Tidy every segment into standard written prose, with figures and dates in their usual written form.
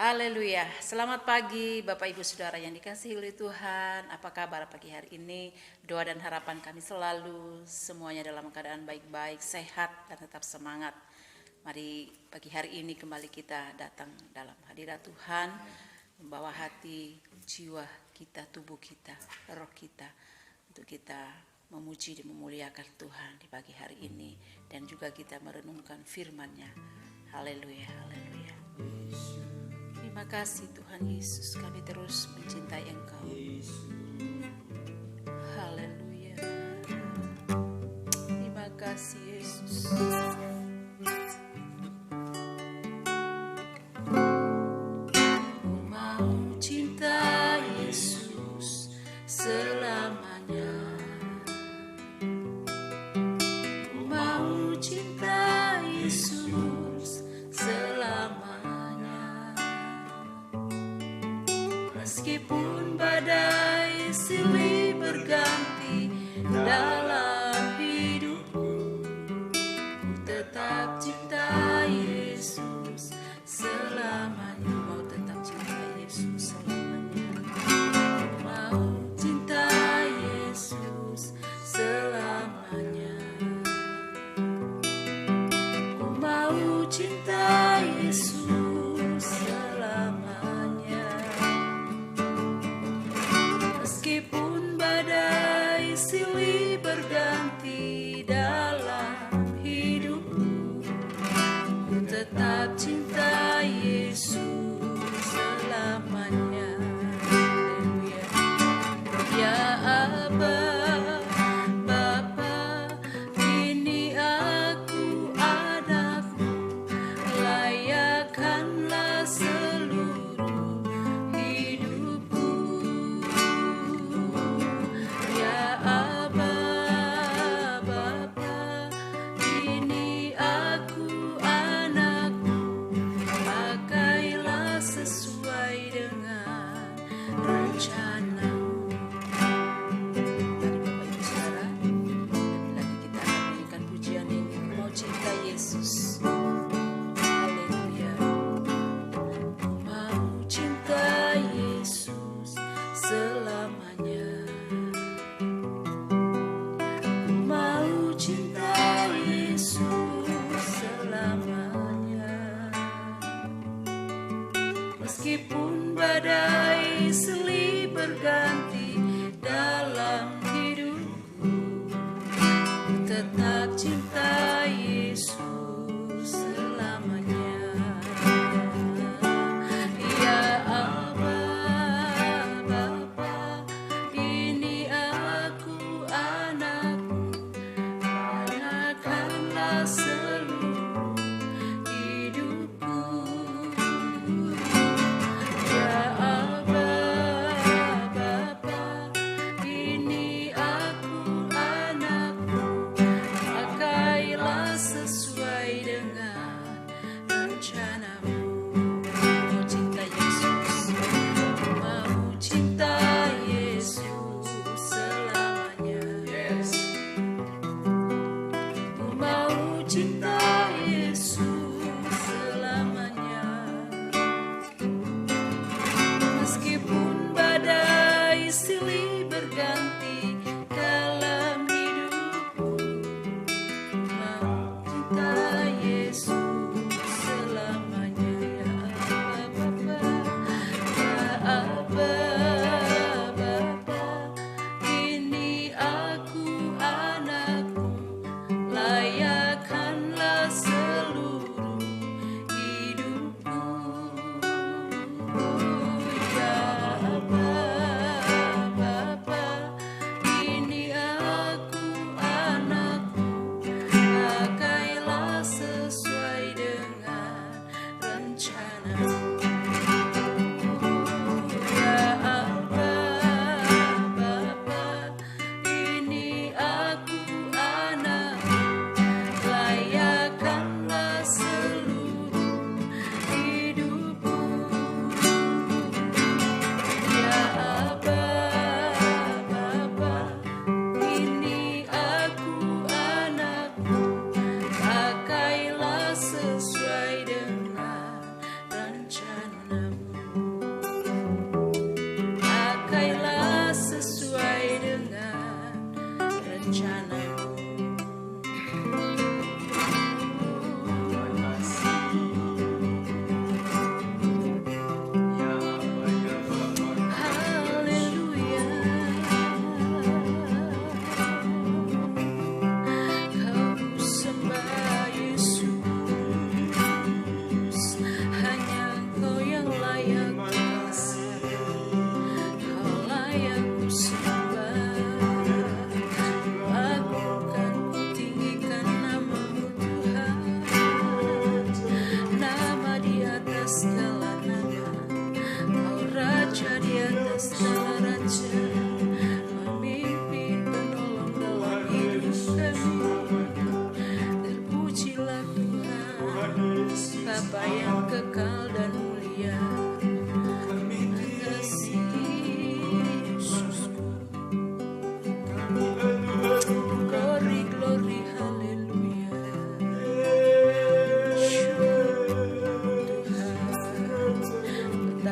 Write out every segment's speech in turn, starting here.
Haleluya, selamat pagi Bapak Ibu Saudara yang dikasihi oleh Tuhan. Apa kabar pagi hari ini? Doa dan harapan kami selalu semuanya dalam keadaan baik-baik, sehat dan tetap semangat. Mari pagi hari ini kembali kita datang dalam hadirat Tuhan, membawa hati, jiwa kita, tubuh kita, roh kita, untuk kita memuji dan memuliakan Tuhan di pagi hari ini, dan juga kita merenungkan firman-Nya. Haleluya, haleluya. Terima kasih Tuhan Yesus, kami terus mencintai Engkau. Haleluya. Terima kasih Yesus. Ku mau cinta Yesus selamanya. Ku mau cinta Yesus selamanya. Meskipun badai silih berganti dalam hidupku, ku tetap cinta Yesus selamanya. Mau tetap cinta Yesus selamanya. Mau cinta Yesus selamanya. Ku mau cinta Yesus selamanya. Meskipun badai silih berganti dalam hidupku, ku tetap cinta Yesus selamanya. Haleluya. Ya Aba, Bapa, ini aku anakmu, layakkanlah seluruh hidupku. Ya Aba, Bapa, ini aku anakmu, pakailah sesuai dengan rencana-Mu. Mari Bapak Ibu Saudara, lagi kita akan menyanyikan pujian ini. Ku mau cinta Yesus. Haleluya. Ku mau cinta Yesus selamanya. Ku mau cinta Yesus selamanya. Meskipun badai silih berganti dalam hidupku, ku tetap cinta Yesus selamanya. Ya Aba, Bapa, ini aku anakmu, layakkanlah seluruh hidupku. Ya Aba, Bapa, ini aku anakmu, pakailah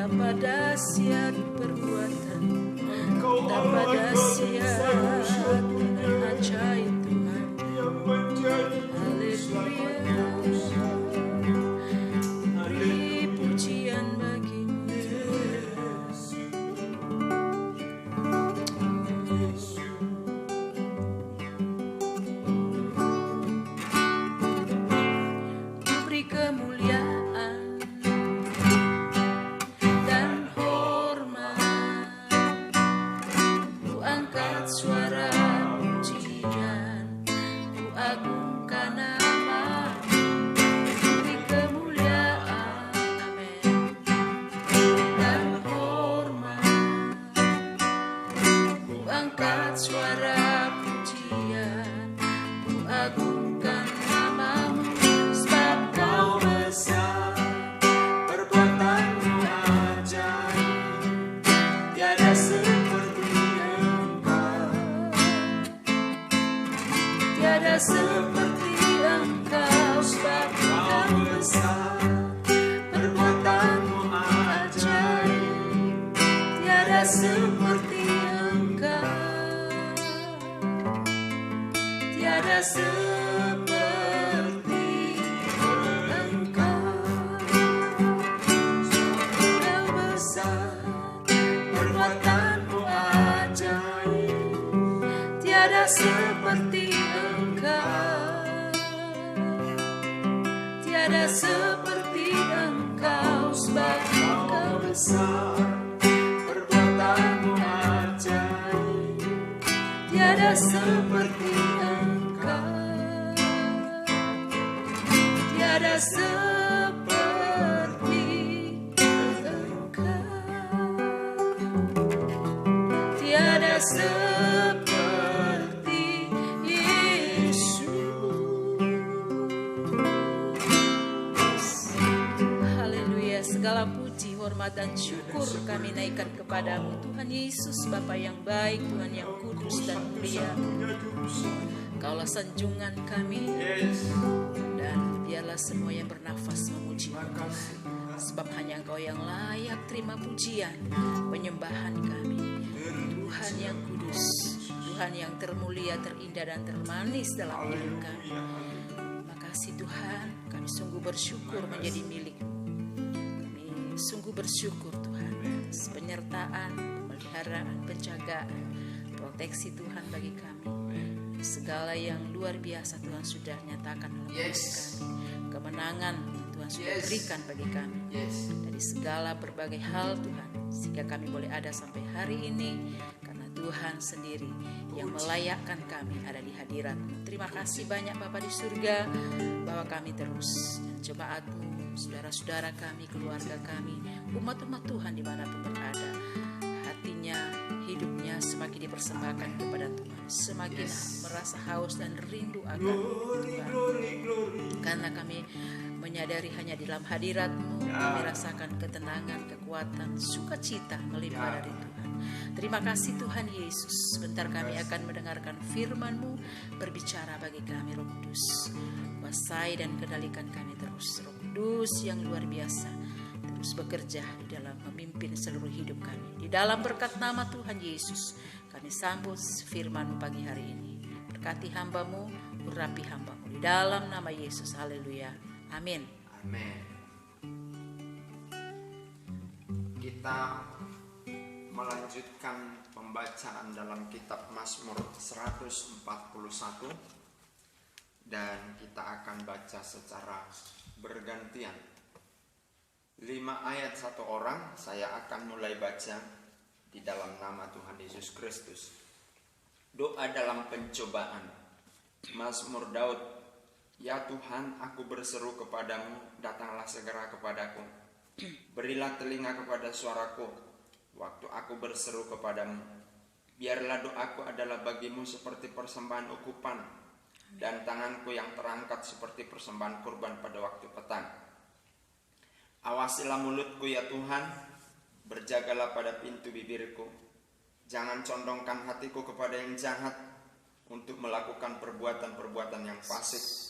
betapa dahsyat perbuatan, betapa dahsyat dan ajaib Tuhan. Haleluya, beri pujian bagimu. Ku beri kemuliaan dan hormat, ku angkat suara pujian, ku agungkan nama-Mu. Ku beri kemuliaan, amin, dan hormat, ku angkat suara pujian, ku agungkan nama-Mu. Sebab Kau besar, perbuatan-Mu ajaib, tiada seperti Engkau, tiada seperti Engkau. Sebab Kau besar, perbuatan-Mu ajaib, tiada seperti Engkau, tiada seperti Engkau. Kau besar, perbuatan-Mu ajaib, tiada seperti Engkau, tiada seperti Engkau. Sebab Kau besar, perbuatan-Mu ajaib, tiada seperti Engkau, tiada seperti Engkau, tiada seperti Yesus. Haleluya, segala puji, hormat dan syukur kami naikkan kepadamu Tuhan Yesus, Bapa yang baik, Tuhan yang kudus dan mulia. Kaulah sanjungan kami, dan biarlah semua yang bernafas memuji-Mu Tuhan. Sebab hanya Engkau yang layak terima pujian, penyembahan kami. Tuhan yang kudus, Tuhan yang termulia, terindah dan termanis dalam hidup kami. Makasih Tuhan, kami sungguh bersyukur menjadi milik-Mu. Kami sungguh bersyukur Tuhan atas penyertaan, pemeliharaan, penjagaan, proteksi Tuhan bagi kami. Segala yang luar biasa Tuhan sudah nyatakan dalam hidup kami. Kemenangan Tuhan sudah berikan bagi kami dari segala berbagai hal Tuhan, sehingga kami boleh ada sampai hari ini karena Tuhan sendiri yang melayakkan kami ada di hadirat-Mu. Terima kasih banyak Bapa di surga, bahwa kami terus dan jemaat-Mu, saudara-saudara kami, keluarga kami, umat-umat Tuhan dimanapun berada, hatinya, hidupnya semakin dipersembahkan kepada Tuhan, semakin merasa haus dan rindu akan Tuhan. Karena kami menyadari hanya di dalam hadirat-Mu kami rasakan ketenangan, kekuatan, sukacita melimpah dari Tuhan. Terima kasih Tuhan Yesus. Sebentar kami akan mendengarkan firman-Mu, berbicara bagi kami Roh Kudus. Kuasai dan kendalikan kami terus, Roh Kudus yang luar biasa, terus bekerja di dalam memimpin seluruh hidup kami. Di dalam berkat nama Tuhan Yesus, kami sambut firman-Mu pagi hari ini. Berkati hamba-Mu, urapi hamba-Mu. Di dalam nama Yesus, haleluya. Amin. Amin. Kita melanjutkan pembacaan dalam kitab Mazmur 141 dan kita akan baca secara bergantian. 5 ayat 1 orang, saya akan mulai baca di dalam nama Tuhan Yesus Kristus. Doa dalam pencobaan. Mazmur Daud. Ya Tuhan, aku berseru kepadamu, datanglah segera kepadaku. Berilah telinga kepada suaraku, waktu aku berseru kepadamu. Biarlah doaku adalah bagimu seperti persembahan ukupan, dan tanganku yang terangkat seperti persembahan kurban pada waktu petang. Awasilah mulutku ya Tuhan, berjagalah pada pintu bibirku. Jangan condongkan hatiku kepada yang jahat, untuk melakukan perbuatan-perbuatan yang fasik,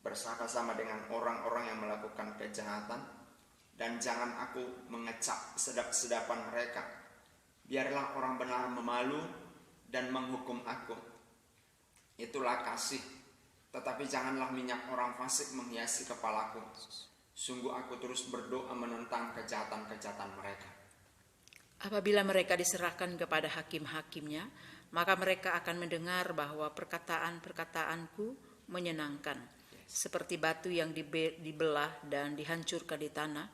bersama-sama dengan orang-orang yang melakukan kejahatan, dan jangan aku mengecap sedap-sedapan mereka. Biarlah orang benar memalu dan menghukum aku. Itulah kasih. Tetapi janganlah minyak orang fasik menghiasi kepalaku. Sungguh aku terus berdoa menentang kejahatan-kejahatan mereka. Apabila mereka diserahkan kepada hakim-hakimnya, maka mereka akan mendengar bahwa perkataan-perkataanku menyenangkan. Seperti batu yang dibelah dan dihancurkan di tanah,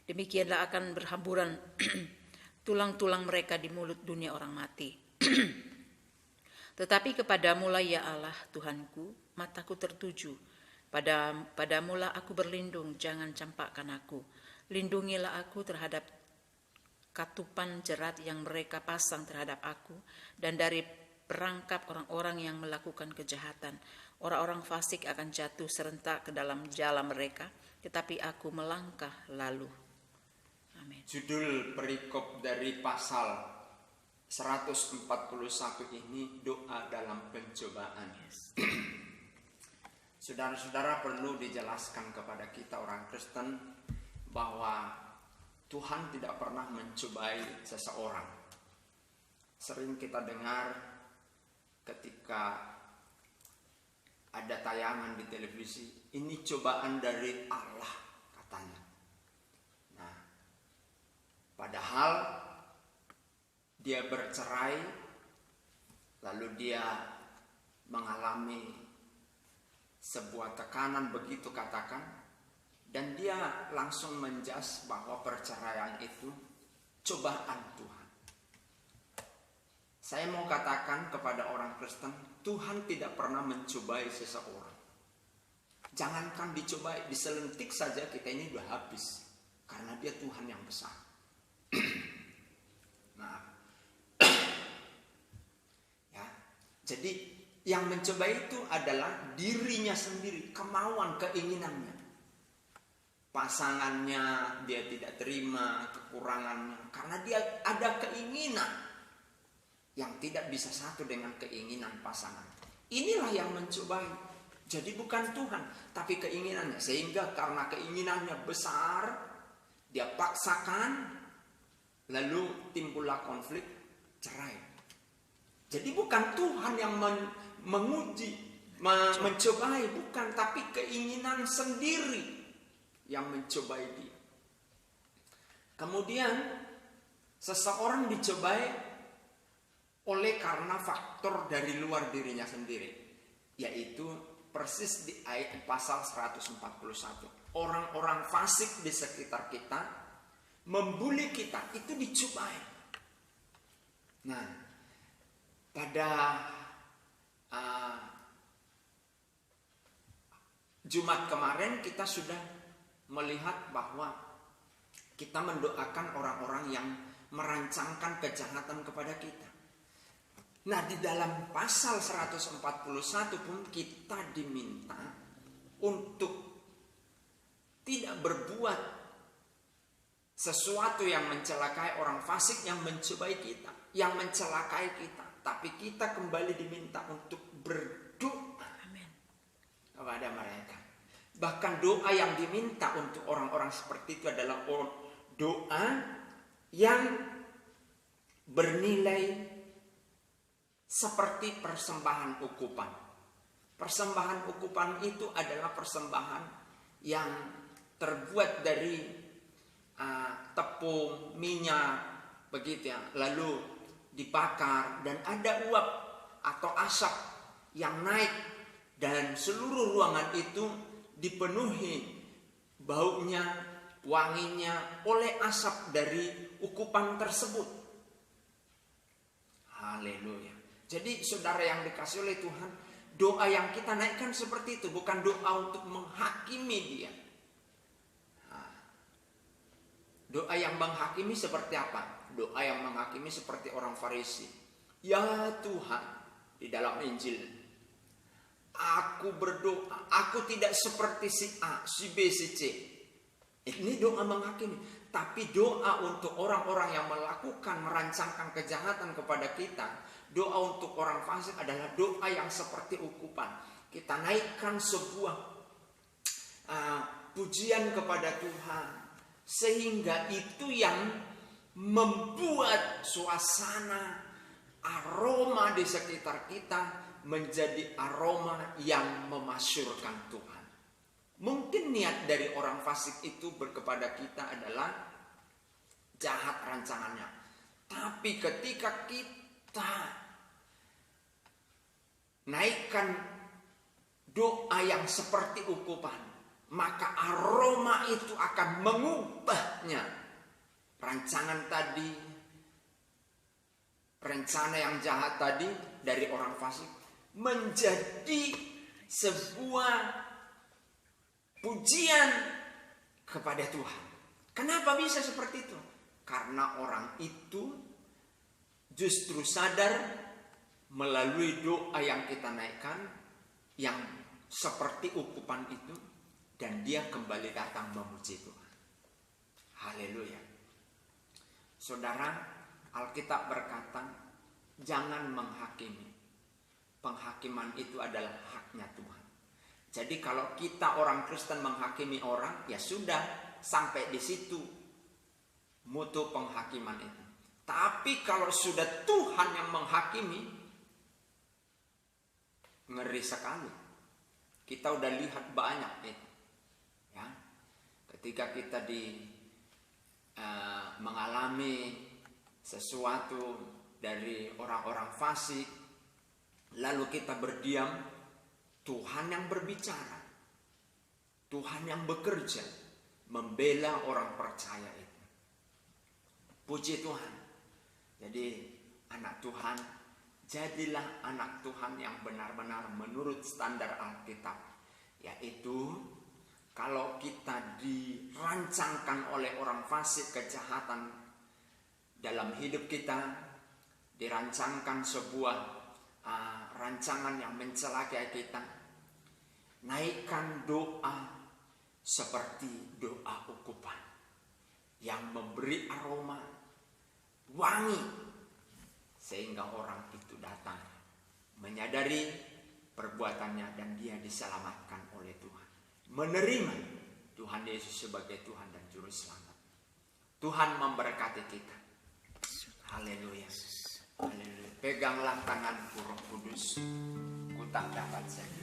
demikianlah akan berhamburan tulang-tulang mereka di mulut dunia orang mati. Tetapi kepadamulah ya Allah Tuhanku, mataku tertuju. Padamulah aku berlindung, jangan campakkan aku. Lindungilah aku terhadap katupan jerat yang mereka pasang terhadap aku, dan dari perangkap orang-orang yang melakukan kejahatan. Orang-orang fasik akan jatuh serentak ke dalam jala mereka, tetapi aku melangkah lalu. Amin. Judul perikop dari pasal 141 ini, doa dalam pencobaan. Saudara-saudara, perlu dijelaskan kepada kita orang Kristen bahwa Tuhan tidak pernah mencobai seseorang. Sering kita dengar ketika ada tayangan di televisi, ini cobaan dari Allah katanya. Nah, padahal dia bercerai, lalu dia mengalami sebuah tekanan, begitu katakan, dan dia langsung menjas bahwa perceraian itu cobaan Tuhan. Saya mau katakan kepada orang Kristen, Tuhan tidak pernah mencobai seseorang. Jangankan dicobai, diselentik saja kita ini sudah habis, karena dia Tuhan yang besar. Nah, ya, jadi yang mencobai itu adalah dirinya sendiri, kemauan, keinginannya. Pasangannya dia tidak terima, kekurangannya, karena dia ada keinginan yang tidak bisa satu dengan keinginan pasangan. Inilah yang mencobai. Jadi bukan Tuhan, tapi keinginannya. Sehingga karena keinginannya besar, dia paksakan, lalu timbullah konflik, cerai. Jadi bukan Tuhan yang menguji, mencobai, bukan, tapi keinginan sendiri yang mencobai dia. Kemudian seseorang dicobai oleh karena faktor dari luar dirinya sendiri, yaitu persis di ayat pasal 141. Orang-orang fasik di sekitar kita membuli kita, itu dicobai. Nah, pada Jumat kemarin kita sudah melihat bahwa kita mendoakan orang-orang yang merancangkan kejahatan kepada kita. Nah, di dalam pasal 141 pun kita diminta untuk tidak berbuat sesuatu yang mencelakai orang fasik yang mencobai kita, yang mencelakai kita. Tapi kita kembali diminta untuk berdoa kepada mereka. Bahkan doa yang diminta untuk orang-orang seperti itu adalah doa yang bernilai seperti persembahan ukupan. Persembahan ukupan itu adalah persembahan yang terbuat dari tepung, minyak, begitu ya. Lalu dibakar dan ada uap atau asap yang naik dan seluruh ruangan itu dipenuhi baunya, wanginya oleh asap dari ukupan tersebut. Haleluya. Jadi saudara yang dikasih oleh Tuhan, doa yang kita naikkan seperti itu, bukan doa untuk menghakimi dia. Doa yang menghakimi seperti apa? Doa yang menghakimi seperti orang Farisi. Ya Tuhan, di dalam Injil, aku berdoa, aku tidak seperti si A, si B, si C. Ini doa menghakimi. Tapi doa untuk orang-orang yang merancangkan kejahatan kepada kita, doa untuk orang fasik adalah doa yang seperti ukupan. Kita naikkan sebuah pujian kepada Tuhan. Sehingga itu yang membuat suasana aroma di sekitar kita menjadi aroma yang memasyurkan Tuhan. Mungkin niat dari orang fasik itu kepada kita adalah jahat rancangannya. Tapi ketika kita naikkan doa yang seperti ukupan, maka aroma itu akan mengubahnya. Rancangan tadi, rencana yang jahat tadi dari orang fasik menjadi sebuah pujian kepada Tuhan. Kenapa bisa seperti itu? Karena orang itu justru sadar melalui doa yang kita naikkan, yang seperti ukupan itu, dan dia kembali datang memuji Tuhan. Haleluya. Saudara, Alkitab berkata, jangan menghakimi. Penghakiman itu adalah haknya Tuhan. Jadi kalau kita orang Kristen menghakimi orang, ya sudah, sampai di situ mutu penghakiman itu. Tapi kalau sudah Tuhan yang menghakimi, ngeri sekali. Kita udah lihat banyak itu. Ya. Ketika kita mengalami sesuatu dari orang-orang fasik, lalu kita berdiam, Tuhan yang berbicara, Tuhan yang bekerja, membela orang percaya itu. Puji Tuhan. Jadi anak Tuhan, jadilah anak Tuhan yang benar-benar menurut standar Alkitab. Yaitu kalau kita dirancangkan oleh orang fasik kejahatan dalam hidup kita, dirancangkan sebuah rancangan yang mencelakai kita, naikkan doa seperti doa ukupan yang memberi aroma wangi, sehingga orang itu datang menyadari perbuatannya dan dia diselamatkan oleh Tuhan, menerima Tuhan Yesus sebagai Tuhan dan Juru Selamat. Tuhan memberkati kita. Haleluya. Haleluya. Peganglah tanganku Roh Kudus, ku tak dapat sendiri.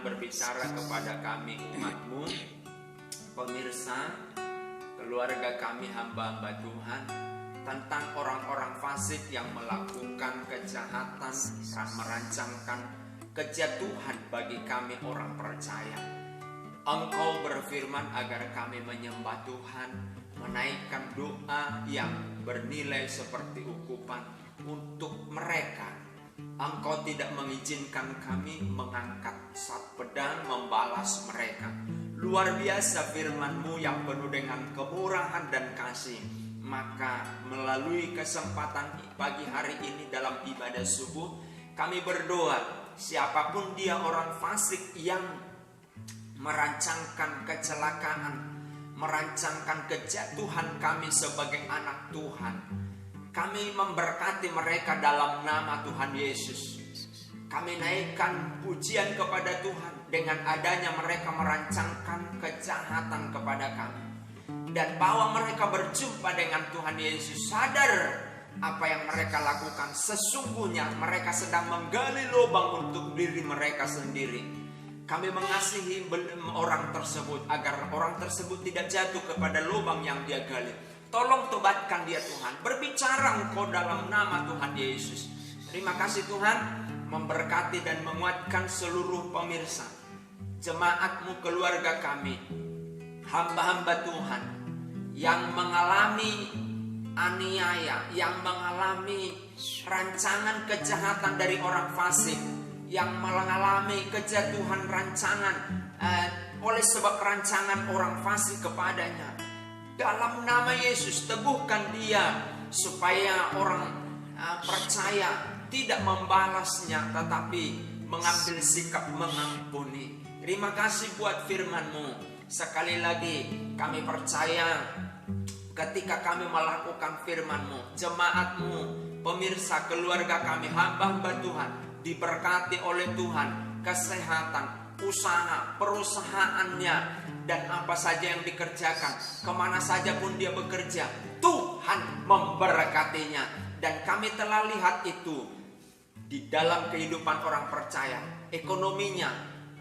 Berbicara kepada kami umat-Mu, pemirsa, keluarga kami hamba-hamba Tuhan, tentang orang-orang fasik yang melakukan kejahatan, merancangkan kejatuhan bagi kami orang percaya. Engkau berfirman agar kami menyembah Tuhan menaikkan doa yang bernilai seperti ukupan untuk mereka. Engkau tidak mengizinkan kami mengangkat pedang membalas mereka. Luar biasa firman-Mu yang penuh dengan kemurahan dan kasih. Maka melalui kesempatan pagi hari ini dalam ibadah subuh, kami berdoa, siapapun dia orang fasik yang merancangkan kecelakaan, merancangkan kejatuhan kami sebagai anak Tuhan, kami memberkati mereka dalam nama Tuhan Yesus. Kami naikkan pujian kepada Tuhan dengan adanya mereka merancangkan kejahatan kepada kami. Dan bahwa mereka berjumpa dengan Tuhan Yesus, sadar apa yang mereka lakukan. Sesungguhnya mereka sedang menggali lubang untuk diri mereka sendiri. Kami mengasihi orang tersebut agar orang tersebut tidak jatuh kepada lubang yang dia gali. Tolong tobatkan dia Tuhan. Berbicara Engkau dalam nama Tuhan Yesus. Terima kasih Tuhan, memberkati dan menguatkan seluruh pemirsa, jemaat-Mu, keluarga kami, hamba-hamba Tuhan yang mengalami aniaya, yang mengalami rancangan kejahatan dari orang fasik, yang mengalami kejatuhan rancangan oleh sebab rancangan orang fasik kepadanya. Dalam nama Yesus, teguhkan dia supaya orang percaya tidak membalasnya, tetapi mengambil sikap mengampuni. Terima kasih buat firman-Mu. Sekali lagi kami percaya ketika kami melakukan firman-Mu, jemaat-Mu, pemirsa, keluarga kami, hamba-hamba Tuhan diberkati oleh Tuhan, kesehatan, usaha, perusahaannya, dan apa saja yang dikerjakan, kemana saja pun dia bekerja, Tuhan memberkatinya. Dan kami telah lihat itu di dalam kehidupan orang percaya. Ekonominya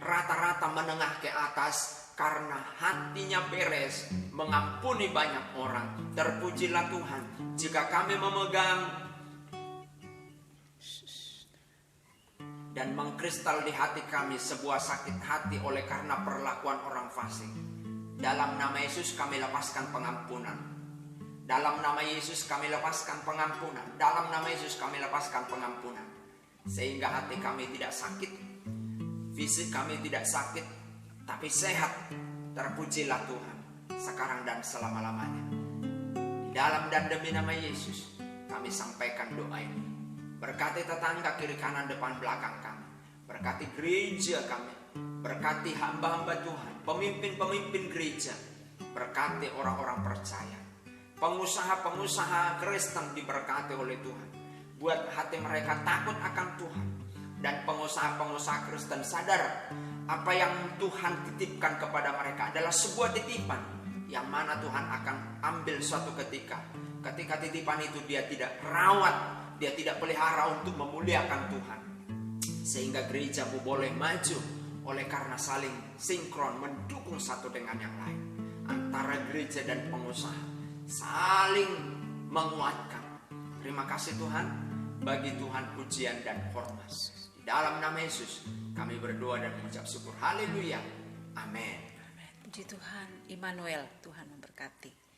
rata-rata menengah ke atas karena hatinya beres, mengampuni banyak orang. Terpujilah Tuhan. Jika kami memegang dan mengkristal di hati kami sebuah sakit hati oleh karena perlakuan orang fasik, dalam nama Yesus kami lepaskan pengampunan. Dalam nama Yesus kami lepaskan pengampunan. Dalam nama Yesus kami lepaskan pengampunan. Sehingga hati kami tidak sakit, fisik kami tidak sakit, tapi sehat. Terpujilah Tuhan sekarang dan selama-lamanya. Di dalam dan demi nama Yesus kami sampaikan doa ini. Berkati tetangga kiri kanan depan belakang kami. Berkati gereja kami. Berkati hamba-hamba Tuhan, pemimpin-pemimpin gereja. Berkati orang-orang percaya. Pengusaha-pengusaha Kristen diberkati oleh Tuhan. Buat hati mereka takut akan Tuhan. Dan pengusaha-pengusaha Kristen sadar apa yang Tuhan titipkan kepada mereka adalah sebuah titipan yang mana Tuhan akan ambil suatu ketika. Ketika titipan itu dia tidak rawat, dia tidak pelihara untuk memuliakan Tuhan. Sehingga gerejamu boleh maju oleh karena saling sinkron, mendukung satu dengan yang lain. Antara gereja dan pengusaha saling menguatkan. Terima kasih Tuhan, bagi Tuhan pujian dan hormat. Di dalam nama Yesus kami berdoa dan mengucap syukur. Haleluya. Amin. Puji Tuhan, Immanuel, Tuhan memberkati.